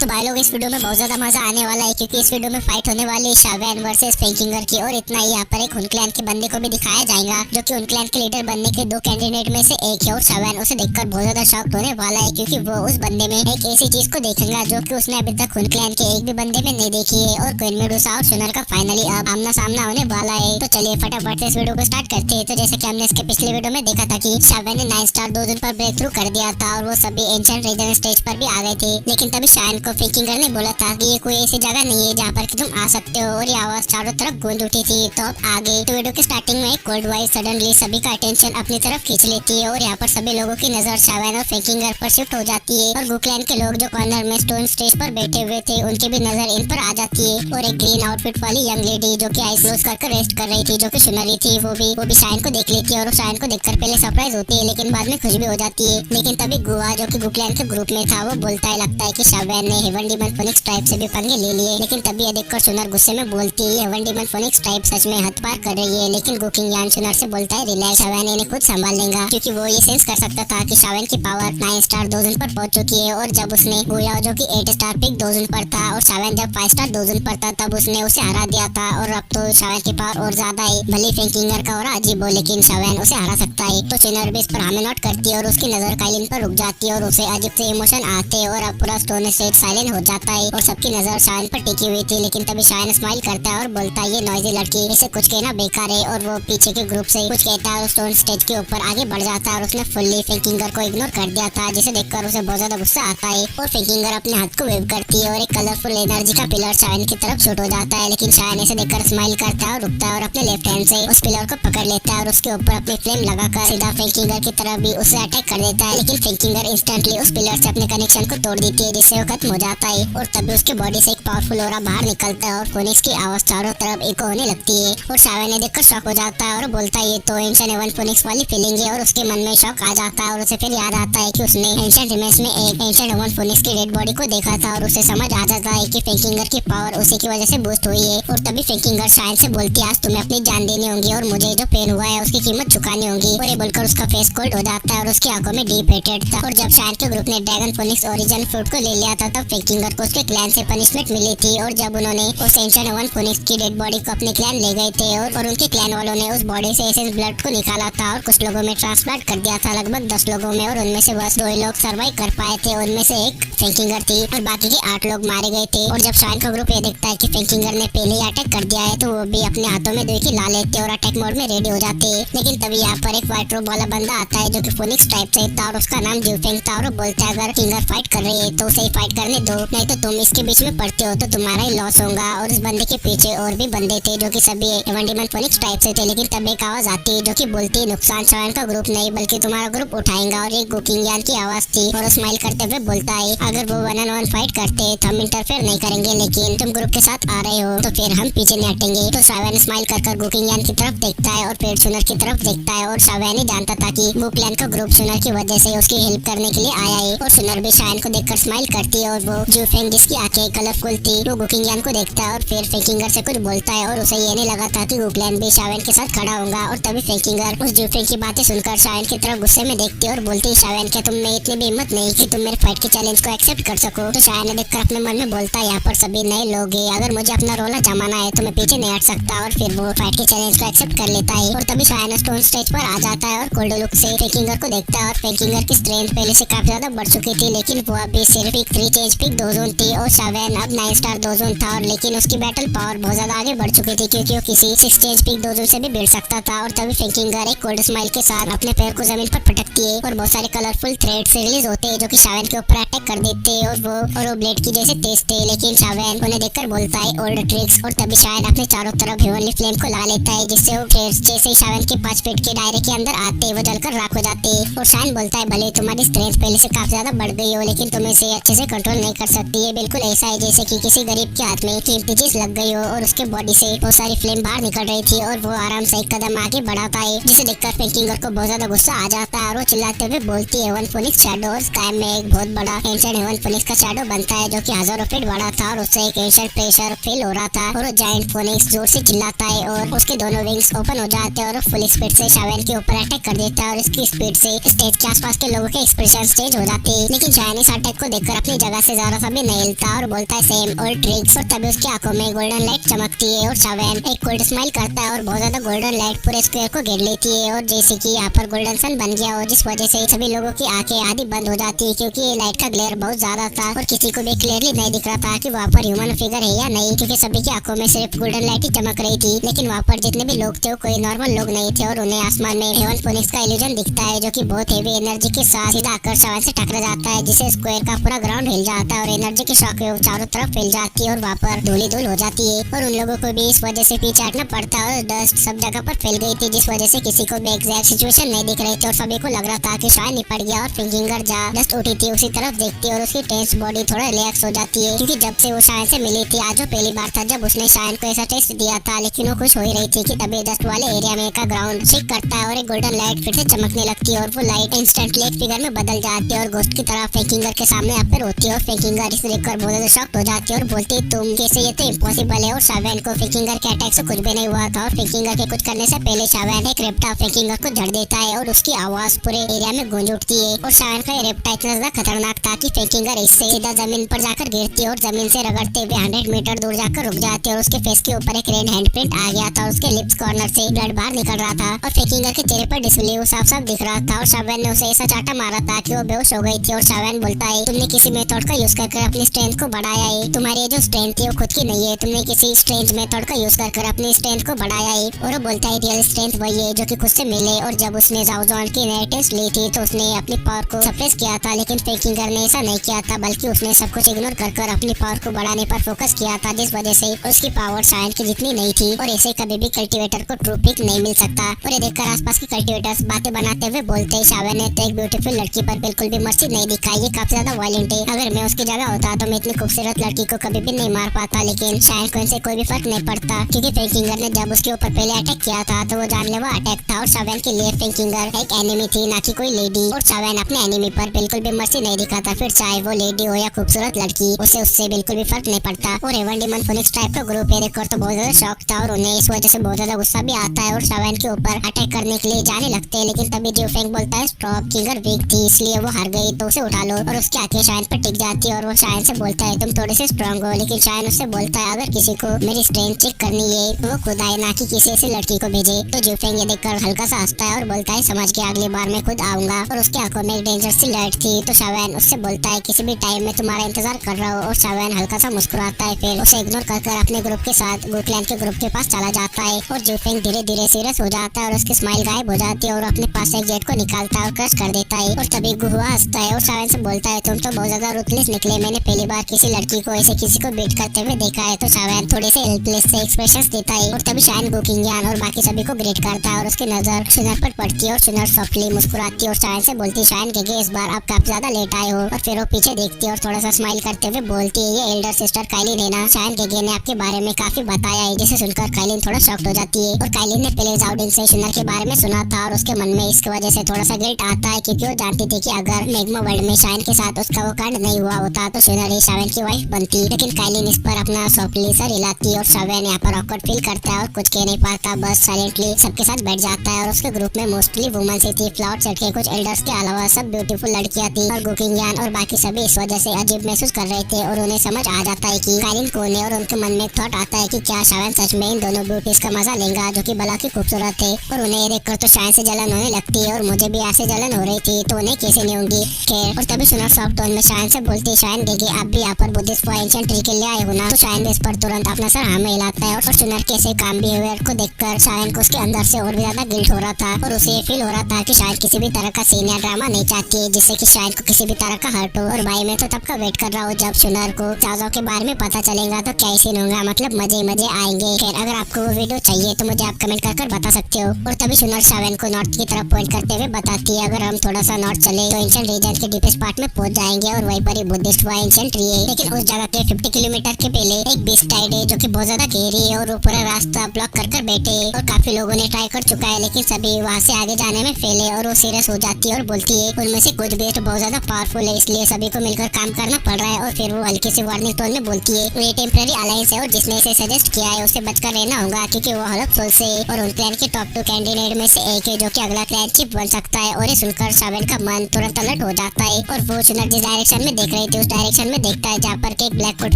तो भाई लोग इस वीडियो में बहुत ज्यादा मजा आने वाला है क्योंकि इस वीडियो में फाइट होने वाली है शावेन वर्सेस फेंकिंगर की। और इतना ही यहाँ पर एक हुनक्लैन के बंदे को भी दिखाया जाएगा जो कि हुनक्लैन के लीडर बनने के दो कैंडिडेट में से एक है। और शावेन उसे देखकर बहुत ज्यादा शॉक्ड होने वाला है क्योंकि वो उस बंदे में एक ऐसी चीज को देखेगा जो कि उसने अभी तक हुनक्लैन के एक भी बंदे में नहीं देखी है। और क्वीन मेडुसा और सुनर का फाइनली अब आमना सामना होने वाला है। तो चलिए फटाफट से इस वीडियो को स्टार्ट करते हैं। तो जैसे कि हमने इसके पिछले वीडियो में देखा था कि शावेन ने 9 स्टार 2 दिन पर ब्रेक थ्रू कर दिया था और वो सभी एंशिएंट रीजन स्टेज पर भी आ गए थे। लेकिन तभी शावेन को फेंकिंगर ने बोला था कि ये कोई ऐसी जगह नहीं है जहाँ पर कि तुम आ सकते हो। और ये आवाज चारों तरफ गूंज उठी थी। तो अब आगे तो वीडियो के स्टार्टिंग में कोल्ड वॉइस सडनली सभी का अटेंशन अपनी तरफ खींच लेती है और यहाँ पर सभी लोगों की नजर शावेन और फेंकिंगर पर शिफ्ट हो जाती है। और वुक्लैन के लोग जो कॉर्नर में स्टोन स्टेज पर बैठे हुए थे उनकी भी नजर इन पर आ जाती है। और एक ग्रीन आउटफिट वाली यंग लेडी जो कि आईज क्लोज कर रेस्ट कर रही थी जो कि सुनरी थी वो भी शाइन को देख लेती है। और शाइन को देखकर पहले सरप्राइज होती है लेकिन बाद में खुश भी हो जाती है। लेकिन तभी गुआ जो कि वुक्लैन के ग्रुप में था वो बोलता है लगता है कि शावेन ने हेवन डीमन फोनिक्स ट्राइब से भी पंगे ले लिए। लेकिन तभी यह देखकर सुनर गुस्से में बोलती है हेवन डीमन फोनिक्स ट्राइब सच में हद पार कर रही है। लेकिन गुकिंग यान सुनर से बोलता है रिलैक्स, शावेन इन्हें खुद संभाल लेगा क्योंकि वो ये सेंस कर सकता था कि शावेन की पावर 9 स्टार 2 जोन पर पहुंच चुकी है। और जब उसने गोया जो कि 8 स्टार पिक 2 जोन पर था और शावेन जब 5 स्टार 2 जोन पर था तब उसने उसे हरा दिया था। और अब तो शावेन की पावर और ज्यादा है। भले फेंकिंगर का और अजीब हो लेकिन शावेन उसे हरा सकता है। तो सुनर भी इस पर हमें नोट करती है और उसकी नजर काइलिन पर रुक जाती है और उसे अजीब से इमोशन आते हैं। और अब पूरा स्टोन स्टेज साइलेंट हो जाता है और सबकी नजर शाइन पर टिकी हुई थी। लेकिन तभी शाइन स्माइल करता है और बोलता है ये नॉइजी लड़की इसे कुछ कहना बेकार है। और वो पीछे के ग्रुप से कुछ कहता है और स्टोन स्टेज के ऊपर आगे बढ़ जाता है। और उसने फुल्ली फेंकिंगर को इग्नोर कर दिया था जिसे देखकर उसे बहुत ज्यादा गुस्सा आता है। और फेंकिंगर अपने हाथ को वेव करती है और एक कलरफुल एनर्जी का पिलर शाइन की तरफ शूट हो जाता है। लेकिन शाइन इसे देखकर स्माइल करता है और रुकता है और अपने लेफ्ट हैंड से उस पिलर को पकड़ लेता है और उसके ऊपर अपनी फ्लेम लगाकर सीधा फेंकिंगर की तरफ भी उसे अटैक कर देता है। लेकिन फेंकिंगर इंस्टेंटली उस पिलर से अपने कनेक्शन को तोड़ देती है जिससे वो खत्म हो जाता है। और तभी उसके बॉडी से एक पावरफुल ऑरा बाहर निकलता है और फोनिक्स की आवाज चारों तरफ इको होने लगती है। और शावेन ने देखकर शॉक हो जाता है और बोलता है ये तो एंशिएंट हेवन फोनिक्स वाली फीलिंग है। और उसके मन में शॉक आ जाता है और उसे फिर याद आता है कि उसने एंशिएंट रिमेन्स में एक एंशिएंट हेवन फोनिक्स की डेड बॉडी को देखा था। और उसे समझ आ जाता है कि फेंकिंगर की पावर उसी की वजह से बूस्ट हुई है। और तभी फेंकिंगर शाइन से बोलती है आज तुम्हें अपनी जान देनी होगी और मुझे जो पेन हुआ है उसकी कीमत चुकानी होगी। और ये बोलकर उसका फेस कोल्ड हो जाता है और उसकी आंखों में डीप हेटेड था। और जब शाइन के ग्रुप ने ड्रैगन फोनिक्स ओरिजिन फ्रूट को ले लिया था तब फेंकिंगर को उसके क्लैन से पनिशमेंट मिली थी। और जब उन्होंने उस एंशिएंट हेवन फोनिक्स की डेड बॉडी को अपने क्लैन ले गए थे और उनके क्लैन वालों ने उस बॉडी से एसेंस ब्लड को निकाला था और कुछ लोगों में ट्रांसप्लांट कर दिया था लगभग 10 लोगों में। और उनमें से बस 2 ही लोग सर्वाइव कर पाए थे। उनमें से एक फेंकिंगर थी और बाकी के 8 लोग मारे गए थे। और जब शाइन का ग्रुप ये देखता है कि फेंकिंगर ने पहले ही अटैक कर दिया है तो वो भी अपने हाथों में दुई की ला लेते और अटैक मोड में रेडी हो जाते। लेकिन तभी यहाँ पर एक व्हाइट रोब वाला बंदा आता है जो कि फोनिक्स टाइप से था और उसका नाम ज्यूफेंग था। और बोलता है अगर किंगर फाइट कर रही है तो उसे ही फाइट करने दो, नहीं तो तुम इसके बीच में पड़ते हो तो तुम्हारा ही लॉस होगा। और उस बंदे के पीछे और भी बंदे थे जो कि सभी हेवन डीमन फोनिक्स टाइप से थे। लेकिन तब एक आवाज आती है जो कि बोलती है नुकसान शाइन का ग्रुप नहीं बल्कि तुम्हारा ग्रुप उठाएगा। और एक गुकिंग यान की आवाज थी और स्माइल करते हुए बोलता है अगर वो 1-on-1 फाइट करते तो हम इंटरफेयर नहीं करेंगे लेकिन तुम ग्रुप के साथ आ रहे हो तो फिर हम पीछे नहीं हटेंगे। तो शावेन स्माइल कर गुकिंग यान की तरफ देखता है और पेड़ सुनर की तरफ देखता है। और शावेन ही जानता था कि वो प्लान का ग्रुप सुनर की वजह से उसकी हेल्प करने के लिए आया है। और सुनर भी शाइन को देखकर स्माइल करती है और वो ज्यूफेंग जिसकी आंखें कलरफुल थी वो गुकिंग यान को देखता है और फिर फेंकिंगर से कुछ बोलता है। और उसे ये नहीं लगा था कि गुकलैन भी शावेन के साथ खड़ा होगा। और तभी फेंकिंगर उस ज्यूफेंग की बातें सुनकर शावेन की तरफ गुस्से में देखती है और बोलती है शावेन क्या तुम में इतनी भी हिम्मत नहीं कि तुम मेरे फाइट के चैलेंज को एक्सेप्ट कर सको। तो शावेन ने देखकर अपने मन में बोलता है यहाँ पर सभी नए लोग हैं, अगर मुझे अपना रोल जमाना है तो मैं पीछे नहीं हट सकता। और फिर वो फाइट के चैलेंज को एक्सेप्ट कर लेता है। और तभी शावेन स्टोन स्टेज पर आ जाता है और कोल्ड लुक से फेंकिंगर को देखता है। और फेंकिंगर की स्ट्रेंथ पहले से काफी ज्यादा बढ़ चुकी थी लेकिन वो अभी सिर्फ एक 3 चेंज पिक 2 जोन थी और शावेन अब 9 स्टार 2 जोन था। और लेकिन उसकी बैटल पावर बहुत ज्यादा आगे बढ़ चुकी थी क्योंकि वो किसी 6 चेंज पिक 2 जोन से भी भिड़ सकता था। और तभी फेंकिंगर एक कोल्ड स्माइल के साथ अपने पैर को जमीन पर पटकती है और बहुत सारे कलरफुल थ्रेड से रिलीज होते हैं जो कि शावेन के ऊपर अटैक कर देते हैं। और वो ब्लेड की जैसे तेज थे लेकिन शावेन उन्हें देखकर बोलता है ओल्ड ट्रिक्स। और तभी शावेन अपने चारों तरफ हेवनली फ्लेम को ला लेता है जिससे वो थ्रेड्स जैसे शावेन के 5 फीट के दायरे के अंदर आते वो जलकर राख हो जाते। और शावेन बोलता है भले तुम्हारी स्ट्रेंथ पहले से काफी ज्यादा बढ़ गई हो लेकिन तुम इसे अच्छे से कंट्रोल नहीं कर सकती है। बिल्कुल ऐसा है जैसे कि किसी गरीब के हाथ में कीमती चीज लग गई हो। और उसके बॉडी से बहुत सारी फ्लेम बाहर निकल रही थी और वो आराम से एक कदम आगे बढ़ाता है जिसे देखकर फेंकिंगर को बहुत ज्यादा गुस्सा आ जाता है और वो चिल्लाते हुए बोलती है हेवन फोनिक्स शैडो। और स्काई में एक बहुत बड़ा एंशिएंट हेवन फोनिक्स का शैडो बनता है जो कि हजारों फीट बड़ा था और उससे एक एंशिएंट प्रेशर फील हो रहा था। और वो जायंट फोनिक्स जोर से चिल्लाता है और उसके दोनों विंग्स ओपन हो जाते हैं और फुल स्पीड से शावेन के ऊपर अटैक कर देता है। और इसकी स्पीड से स्टेज के आसपास के लोगों के एक्सप्रेशन चेंज हो जाते हैं। लेकिन शावेन इस अटैक को देखकर अपनी जगह से जरा सा भी नहीं हिलता और बोलता है सेम ओल्ड ट्रिक्स। और तभी उसकी आंखों में गोल्डन लाइट चमकती है और शावेन एक कोल्ड स्माइल करता है और बहुत ज्यादा गोल्डन लाइट पूरे स्क्वायर को घेर लेती है और जैसे कि यहाँ पर गोल्डन सन बन गया हो, जिस वजह से सभी लोगों की आंखें आधी बंद हो जाती है क्योंकि ये लाइट का ग्लेयर बहुत ज्यादा था और किसी को भी क्लियरली नहीं दिख रहा था कि वहाँ पर ह्यूमन फिगर है या नहीं, क्योंकि सभी की आंखों में सिर्फ गोल्डन लाइट ही चमक रही थी। लेकिन वहाँ पर जितने भी लोग थे वो कोई नॉर्मल लोग नहीं थे और उन्हें आसमान में हेवन फोनिक्स का इल्यूजन दिखता है जो कि बहुत हेवी एनर्जी के साथ सीधा आकर शावेन से टकरा जाता है, जिससे स्क्वायर का पूरा ग्राउंड हिल जाता है और एनर्जी की शॉक चारों तरफ फैल जाती है और वहाँ पर धूली धूल हो जाती है। और उन लोगों को भी इस वजह से पीछे हटना पड़ता है और डस्ट सब जगह पर फैल गई थी, जिस वजह से किसी को भी एग्जैक्ट सिचुएशन नहीं दिख रही थी और सभी को लग रहा था कि शायद निपट गया। और फिंगर जहाँ डस्ट उठी थी उसी तरफ देखती है और उसकी टेंस बॉडी थोड़ा रिलैक्स हो जाती है, क्योंकि जब से वो शायन से मिली थी आज वो पहली बार था जब उसने शायन को ऐसा टेस्ट दिया था। लेकिन वो खुश हो ही रही थी कि तभी डस्ट वाले एरिया में का ग्राउंड शेक करता है और एक गोल्डन लाइट फिर से चमकने लगती है और वो लाइट इंस्टेंटली एक फिगर में बदल जाती है और घोस्ट की तरह फिंगर के सामने यहाँ पे रोती है और फिंगर इसे देखकर बहुत ज्यादा शॉक हो जाती है और बोलती है तुम कैसे, ये तो इम्पॉसिबल है। और शावेन को फिंगर के अटैक से कुछ भी नहीं हुआ था और फिंगर के कुछ करने से पहले शावेन एक रेप्टा फिंगर को झड़ देता है और उसकी आवाज पूरे एरिया में गूंज उठती है। और शावेन का रेप्टा इतना ज्यादा खतरनाक था कि फिंगर इससे सीधा जमीन पर जाकर गिरती है और जमीन से रगड़ते हुए 100 मीटर दूर जाकर रुक जाती है और उसके फेस के ऊपर एक रेड हैंडप्रिंट आ गया था और उसके लिप्स कॉर्नर से ब्लड बाहर निकल रहा था और फिंगर के चेहरे पर डिस्प्ले साफ साफ दिख रहा था। और शावेन ने उसे ऐसा चाटा मारा था कि वो बेहोश हो गई थी और शावेन बोलता है तुमने किसी मेथड का यूज कर अपनी स्ट्रेंथ को बढ़ाया है, तुम्हारी जो स्ट्रेंथ थी वो खुद की नहीं है, तुमने किसी स्ट्रेंज मेथड का यूज कर अपनी स्ट्रेंथ को बढ़ाया है। और वो बोलता है रियल स्ट्रेंथ वही है जो कि खुद से मिले। और जब उसने जाओ जॉन की नई टेस्ट ली थी तो उसने अपनी पावर को सप्रेस किया था, लेकिन फिंगर ने ऐसा नहीं किया था, बल्कि उसने सब कुछ इग्नोर कर अपनी पावर को बढ़ाने पर फोकस किया था, जिस वजह से उसकी पावर शायन की जितनी नहीं थी। और ऐसे कभी भी कल्टीवेटर को ट्रू पिक नहीं मिल सकता। और ये देखकर आसपास के कल्टीवेटर्स बातें बनाते हुए बोलते हैं शावेन ने तो एक ब्यूटीफुल लड़की पर बिल्कुल भी मर्सी नहीं दिखाई, ये काफी ज्यादा वायलेंट है। अगर मैं उसकी जगह होता तो मैं इतनी खूबसूरत लड़की को कभी भी नहीं मार पाता, लेकिन शायन को इनसे कोई भी फर्क नहीं पड़ता, क्योंकि फिंगर ने जब उसके ऊपर पहले अटैक किया था तो वो जानलेवा अटैक था और शावेन के लिए फिंगर एक एनिमी थी, ना कि कोई लेडी। और शावेन अपने एनिमी पर बिल्कुल भी मर्सी नहीं दिखाता, फिर चाहे वो लेडी हो या खूबसूरत लड़की, उसे उससे बिल्कुल भी फर्क नहीं पड़ता। और हेवन डेमन फोनिक्स टाइप का ग्रुप है देखकर तो बहुत ज्यादा शौक था और उन्हें इस वजह से बहुत ज्यादा गुस्सा भी आता है और शावेन के ऊपर अटैक करने के लिए जाने लगते हैं। लेकिन तभी जियोफेंग बोलता है स्टॉप, फिंगर वीक थी इसलिए वो हार गई, तो उसे उठा लो। और उसकी आंखें शायन पर टिक जाती है और वो शायन से बोलता है तुम थोड़े से स्ट्रॉन्ग हो, लेकिन शायन उससे बोलता है अगर किसी को मेरी स्ट्रेंथ चेक करनी है तो वो खुद आए, ना कि किसी ऐसी लड़की को भेजे। तो जियोफेंग ये देखकर हल्का सा हंसता है और बोलता है समझ के अगली बार मैं खुद आऊंगा। और उसकी आंखों में एक डेंजर सी लाइट थी तो शावेन उससे बोलता है किसी भी टाइम में तुम्हारा इंतजार कर रहा हो। और शावेन हल्का सा मुस्कुराता है, फिर उसे इग्नोर कर अपने ग्रुप के साथ गुडलैंड के ग्रुप के पास चला जाता है। और जियोफेंग धीरे धीरे सीरियस हो जाता है और उसकी स्माइल गायब हो जाती है और अपने पास एक जेट को निकालता है और क्रश कर देता है। और तभी गुहुआ हंसता है और शावेन से बोलता है तुम तो बहुत ज्यादा रूथलेस निकले, मैंने पहली बार किसी लड़की को ऐसे किसी को बीट करते हुए देखा है। तो शावेन थोड़े से हेल्पलेस से एक्सप्रेशंस देता है और तभी शायन गुकिंगियान और बाकी सभी को ग्रेट करता है और उसकी नजर शुनर पर पड़ती है और शुनर सॉफ्टली मुस्कुराती है और शायन से बोलती है शायन के इस बार आप काफी ज्यादा लेट आए हो। और फिर वो पीछे देखती है और थोड़ा सा स्माइल करते हुए बोलती है ये एल्डर सिस्टर काइलिन है ना, शायन के ने आपके बारे में काफी बताया है, जिसे सुनकर काइलिन थोड़ा शॉक्ड हो जाती है। और काइलिन ने पहले जाउडिन से शुनर के बारे में सुना था और उसके मन में इसकी वजह से थोड़ा सा गिल्ट आता है, क्योंकि वो जानती थी कि अगर मैग्मा वर्ल्ड में शायन के साथ उसका वो कांड नहीं हुआ होता तो शुनर ही शावेन की वाइफ बनती। लेकिन काइलिन इस पर अपना सॉफ्टली सर हिलाती है और शावेन यहाँ पर ऑकवर्ड फील करता है और कुछ कह नहीं पाता, बस साइलेंटली सबके साथ बैठ जाता है। और उसके ग्रुप में मोस्टली वुमेन्स ही थी, फ्लावर सेट के कुछ एल्डर्स के अलावा सब ब्यूटीफुल लड़कियां थी। और गुकिंगियान और बाकी सभी इस वजह से अजीब महसूस कर रहे थे और उन्हें समझ आ जाता है कि काइलिन कौन है। और उनके मन में एक थॉट आता है कि क्या शावेन सच में इन दोनों ब्यूटीज का मजा लेगा जो कि भला की खूबसूरत थे। और उन्हें ये देखकर तो शायन से जलन होने लगती है और मुझे भी ऐसे जलन हो रही थी, तो उन्हें कैसे नहीं होंगी। खैर और तभी शुनर सॉफ्ट टोन में शायन से बोलती है शायन देगी आप भी यहाँ पर बुद्धिस्ट फॉर एंशिएंट ट्री के लिए आए हो ना। तो शायन इस पर तुरंत अपना सर हाँ में हिलाता है और शुनर के ऐसे काम बिहेवियर को देखकर शायन को उसके अंदर से और भी ज्यादा गिल्ट हो रहा था और उसे ये फील हो रहा था कि शायन किसी भी तरह का सीन या ड्रामा नहीं चाहती है जिससे कि शायन को किसी भी तरह का हर्ट हो। और भाई मैं तो तब का वेट कर रहा हूँ जब शुनर को जाओ के बारे में पता चलेगा तो क्या सीन होगा, मतलब मजे मजे आएंगे। खैर अगर आपको वो वीडियो चाहिए तो मुझे आप कमेंट कर बता सकते हो। और तभी शुनर शावेन को नॉर्थ की तरफ पॉइंट करते हुए बताती है अगर हम थोड़ा सा नॉर्थ चले तो एंशिएंट रीजन के डीपेस्ट पार्ट में पहुंच जाएंगे और वहीं पर ही बुद्धिस्ट व एंशिएंट ट्री है। लेकिन उस जगह के 50 किलोमीटर के पहले एक बीच टाइड है जो कि बहुत ज्यादा गहरी है और वो पूरा रास्ता ब्लॉक कर बैठे और काफी लोगों ने ट्राई कर चुका है, लेकिन सभी वहाँ से आगे जाने में फेल है। और वो सीरियस हो जाती है और बोलती है उनमें से कुछ भी तो बहुत ज्यादा पावरफुल है, इसलिए सभी को मिलकर काम करना पड़ रहा है। और फिर वो हल्की सी वार्निंग टोन में बोलती है ये टेम्पररी अलायंस है और जिसने इसे सजेस्ट किया है उसे बचकर रहना होगा, क्योंकि वो हलक सोल से और उन क्लैन के टॉप 2 कैंडिडेट में से एक है जो कि अगला क्लैन चीफ बन सकता है। और ये सुनकर शावेन का मन तुरंत अलर्ट हो जाता है और वो शुनर जिस डायरेक्शन में देख रही थी उस डायरेक्शन में देखता है जहाँ पर एक ब्लैक कोट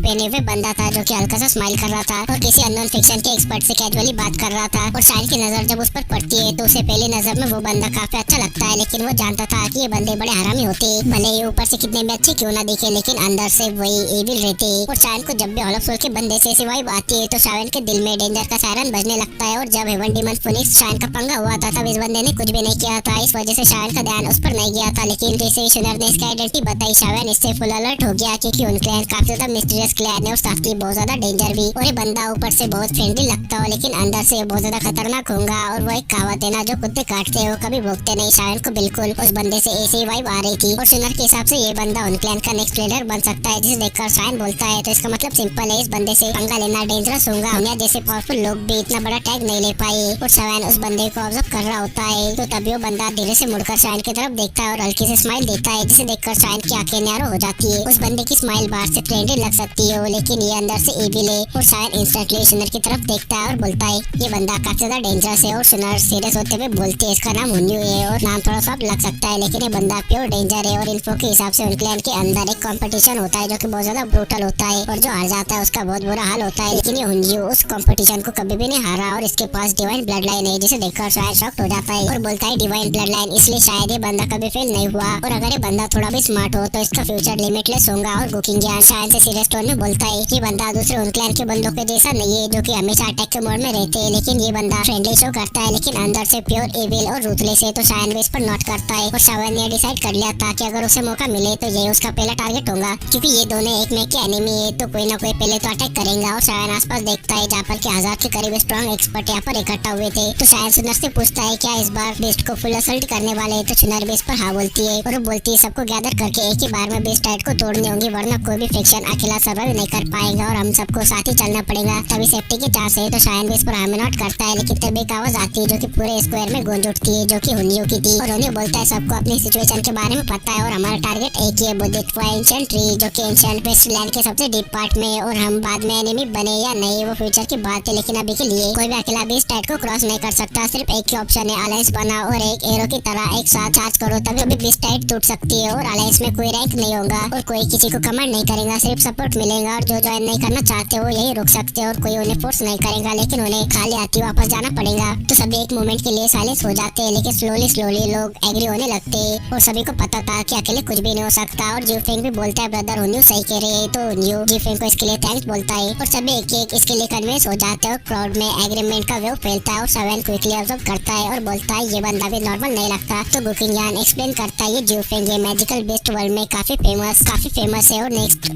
पहने हुए बंदा था जो कि हल्का सा स्माइल कर रहा था और किसी अननोन फिक्शन के एक्सपर्ट से कैजुअली बात कर रहा था। और शायन की नजर जब उस पर पड़ती है तो उसे पहली नजर में वो बंदा काफी अच्छा लगता है, लेकिन वो जानता था कि ये बंदे बड़े हरामी होते, भले ही ऊपर से कितने भी अच्छे क्यों ना दिखे लेकिन अंदर से वही एविल रहते। और शायन को जब भी हॉल ऑफ सोल के बंदे से ऐसी वाइब आती है तो शायन के दिल में डेंजर का सायरन बजने लगता है। और जब हेवन डीमन फिनिक्स शायन का पंगा हुआ था तब इस बंदे ने कुछ भी नहीं किया था, इस वजह से शायन का ध्यान उस पर नहीं गया था। लेकिन जैसे ही शुनर ने इसका आइडेंटिटी बताई शायन इससे फुल अलर्ट हो गया क्योंकि उनके काफी ज्यादा मिस्टीरियस क्लैन है और साथ ही बहुत ज्यादा डेंजर भी। और ये बंदा ऊपर से बहुत फ्रेंडली लगता हो लेकिन अंदर से बहुत ज्यादा खतरनाक होगा। और वो एक कहावत है ना, जो कुत्ते काटते हो कभी भोगते नहीं। शायन को बिल्कुल उस बंदे से ऐसी ही वाइब आ रही थी और शुनर के हिसाब से ये बंदा उन क्लैन का नेक्स्ट लीडर बन सकता है, जिसे देखकर शायन बोलता है तो इसका मतलब सिंपल है, इस बंदे से पंगा लेना डेंजरस होगा। दुनिया जैसे पावरफुल लोग भी इतना बड़ा टैग नहीं ले पाए। और शायन उस बंदे को ऑब्जर्व कर रहा होता है तो तभी वो बंदा धीरे से मुड़कर शायन की तरफ देखता है और हल्की से स्माइल देता है, जिसे देखकर शायन की आंखें नैरो हो जाती है। उस बंदे की स्माइल बाहर से फ्रेंडली लग सकती है लेकिन ये अंदर से एविल है। और शायन इंस्टेंटली शुनर की तरफ देखता है और बोलता है ये बंदा काफी ज्यादा डेंजरस है। और शुनर सीरियस होते हुए बोलते है इसका नाम हुन्यू है और नाम थोड़ा सा लग सकता है लेकिन ये बंदा प्योर डेंजर है। और इन्फो के हिसाब से उन क्लैन के अंदर एक कंपटीशन होता है जो कि बहुत ज्यादा ब्रूटल होता है और जो हार जाता है उसका बहुत बुरा हाल होता है। लेकिन ये हुन्यू उस कंपटीशन को कभी भी नहीं हारा और इसके पास डिवाइन ब्लड लाइन है, जिसे देखकर शायद शॉक्ड हो जाता है और बोलता है डिवाइन ब्लड लाइन, इसलिए शायद ये बंदा कभी फेल नहीं हुआ। और अगर ये बंदा थोड़ा भी स्मार्ट हो तो इसका फ्यूचर लिमिटलेस होगा। और कुकिंग ज्ञान शायद से सीरियस टोन में बोलता है कि बंदा दूसरे उन क्लैन के बंदों के जैसा नहीं है जो कि हमेशा अटैक के मोड में रहते हैं, लेकिन ये बंदा फ्रेंडली शो करता है लेकिन अंदर से प्योर एविल और रूथलेस है। तो शायन इस पर नोट करता है और शायन ने डिसाइड कर लिया था कि अगर उसे मौका मिले तो ये उसका पहला टारगेट होगा, क्योंकि ये दोनों एक में के एनिमी है तो कोई ना कोई पहले तो अटैक करेगा। और शायन आसपास देखता है जहाँ पर के 1000 के करीब स्ट्रॉन्ग एक्सपर्ट यहाँ पर इकट्ठा हुए थे। तो शायन सुनर से पूछता है क्या इस बार बेस्ट को फुल असल्ट करने वाले है, तो सुनर बेस्ट पर हाँ बोलती है और वो बोलती है सबको गैदर करके एक ही बार में बेस्ट टाइट को तोड़नी होंगी, वरना कोई भी फ्रिक्शन अकेला सर्वाइव नहीं कर पाएगा और हम सबको साथ ही चलना पड़ेगा, तभी सेफ्टी की चांस है। तो शायन बेस्ट पर हमें नोट करता है लेकिन तब एक आवाज आती है जो कि पूरे स्क्वायर में गूंज उठती है, जो कि हुन्यू की थी। और हुन्यू बोलता है सबको अपनी सिचुएशन के बारे में पता है और हमारा टारगेट एक ही है, बुद्धित्व एंशिएंट ट्री, जो कि एंशिएंट वेस्टलैंड के सबसे डीप पार्ट में। और हम बाद में एनिमी बने या नहीं वो फ्यूचर की बात है, लेकिन अभी के लिए कोई भी अकेला भी इस टाइट को क्रॉस नहीं कर सकता। सिर्फ एक ही ऑप्शन है, अलायंस बना और एक एरो की तरह एक साथ चार्ज करो, तभी अभी बीस टाइट टूट सकती है। और अलायंस में कोई रैंक नहीं होगा और कोई किसी को कमांड नहीं करेगा, सिर्फ सपोर्ट मिलेगा। और जो ज्वाइन नहीं करना चाहते वो यही रुक सकते हैं और कोई उन्हें फोर्स नहीं करेगा, लेकिन उन्हें खाली आती वापस जाना पड़ेगा। तो सभी एक मोमेंट के लिए साइलेंस हो जाते हैं लेकिन स्लोली लोग एग्री होने लगते हैं और सभी को पता था कि अकेले कुछ भी नहीं हो सकता। और जीफेंग भी बोलता है ब्रदर हुन्यू सही कह रहे हैं, तो हुन्यू जीफेंग को इसके लिए थैंक्स बोलता है और सभी एक इसके लिए कन्विंस हो जाते हैं और क्राउड में एग्रीमेंट का वेव फैलता है। और सेवन क्विकली ऑब्जर्व करता है और बोलता है ये बंदा भी नॉर्मल नहीं लगता। तो बुकिंग यान एक्सप्लेन करता है ये जीफेंग ये मैजिकल बेस्ट वर्ल्ड में काफी फेमस है और next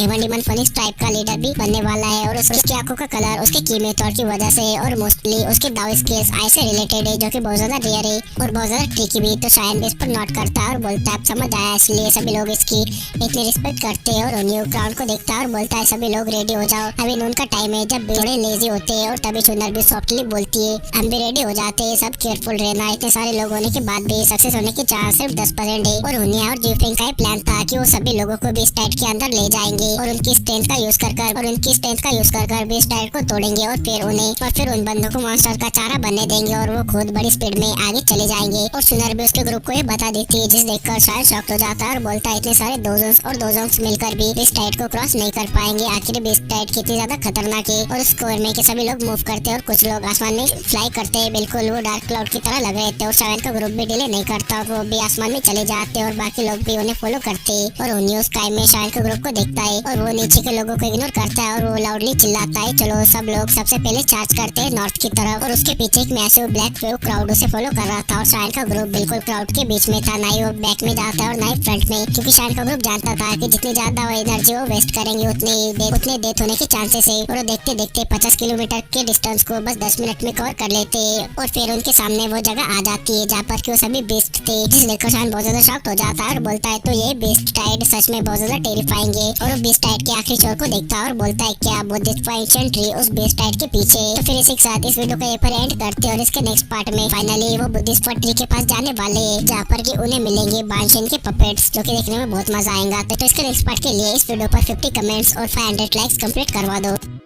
heaven demon phoenix type का लीडर भी बनने वाला है। और उसकी आंखों का कलर उसके की मेथड की वजह से और मोस्टली उसके दाव स्किल्स आई से रिलेटेड है, जो कि बहुत ज्यादा रेयर है और बहुत ज्यादा ट्रिकी भी। तो शायन बेस पर नोट करता है और बोलता है समझ आया, इसलिए सभी लोग इसकी इतनी रिस्पेक्ट करते हैं। और न्यू क्राउड को देखता है और बोलता है सभी लोग रेडी हो जाओ, अभी नून का टाइम है जब थोड़े लेजी होते हैं। और तभी सुंदर भी सॉफ्टली बोलती है हम भी रेडी हो जाते हैं, सब केयरफुल रहना, इतने सारे लोग होने के बाद भी सक्सेस होने की चांस सिर्फ 10% है। और हुनिया और जीफिंग का प्लान था कि वो सभी लोगों को बीस टाइट के अंदर ले जाएंगे और उनकी स्ट्रेंथ का यूज कर बीस टाइट को तोड़ेंगे और फिर उन बंदों को मॉन्स्टर का चारा बनने देंगे और वो खुद बड़ी स्पीड में आगे चले जाएंगे। और सुनर भी उसके ग्रुप को ये बता देती है, जिस देखकर शायद शॉक हो जाता है और बोलता है इतने सारे दोजोन्स मिलकर भी बीस टाइट को क्रॉस नहीं कर पाएंगे, आखिर बीस टाइट कितनी ज्यादा खतरनाक है। और स्कोर में के सभी लोग मूव करते और कुछ लोग आसमान में फ्लाई करते हैं, बिल्कुल वो डार्क क्लाउड की तरह लग रहे थे। और शायद का ग्रुप भी डिले नहीं करता, वो भी आसमान में चले जाते और बाकी लोग भी उन्हें फॉलो करते हैं। और न्यूज स्काई में शायद के ग्रुप को देखता है और वो नीचे के लोगों को इग्नोर करता है और वो लाउडली चिल्लाता है चलो सब लोग सबसे पहले चार्ज करते हैं नॉर्थ की तरफ। और उसके पीछे एक मैसिव ब्लैक वेव क्राउड उसे फॉलो कर रहा था और शायद का ग्रुप बिल्कुल क्राउड के बीच में था, ना ही वो बैक में जाता है और ना ही फ्रंट में, क्योंकि शायद का ग्रुप जानता था कि जितनी ज्यादा वो एनर्जी वो वेस्ट करेंगे उतने डेथ होने के चांसेस है। और देखते देखते 50 किलोमीटर के डिस्टेंस को बस 10 मिनट में कवर कर लेते और फिर उनके सामने वो जगह आ जाती है जहाँ पर कि वो सभी बेस्ट थे, जिस देखकर शायद बहुत ज्यादा शॉक्ड हो जाता है और बोलता है तो ये बेस्ट टाइड सच में बहुत ज्यादा टेरिफाइंग है। और वो बेस्ट टाइड के आखिरी छोर को देखता है और बोलता है क्या बुद्धिस्ट एंशिएंट ट्री उस बेस्ट टाइड के पीछे। तो फिर इसी के साथ इस वीडियो को यहाँ पर एंड करते हैं और इसके नेक्स्ट पार्ट में फाइनली वो बुद्धिस्ट ट्री के पास जाने वाले हैं जहाँ पर कि उन्हें मिलेंगे बांशिन के पपेट्स, जो कि देखने में बहुत मजा आएगा। तो इसके नेक्स्ट पार्ट के लिए इस वीडियो पर 50 कमेंट्स और 500 लाइक्स कंप्लीट करवा दो।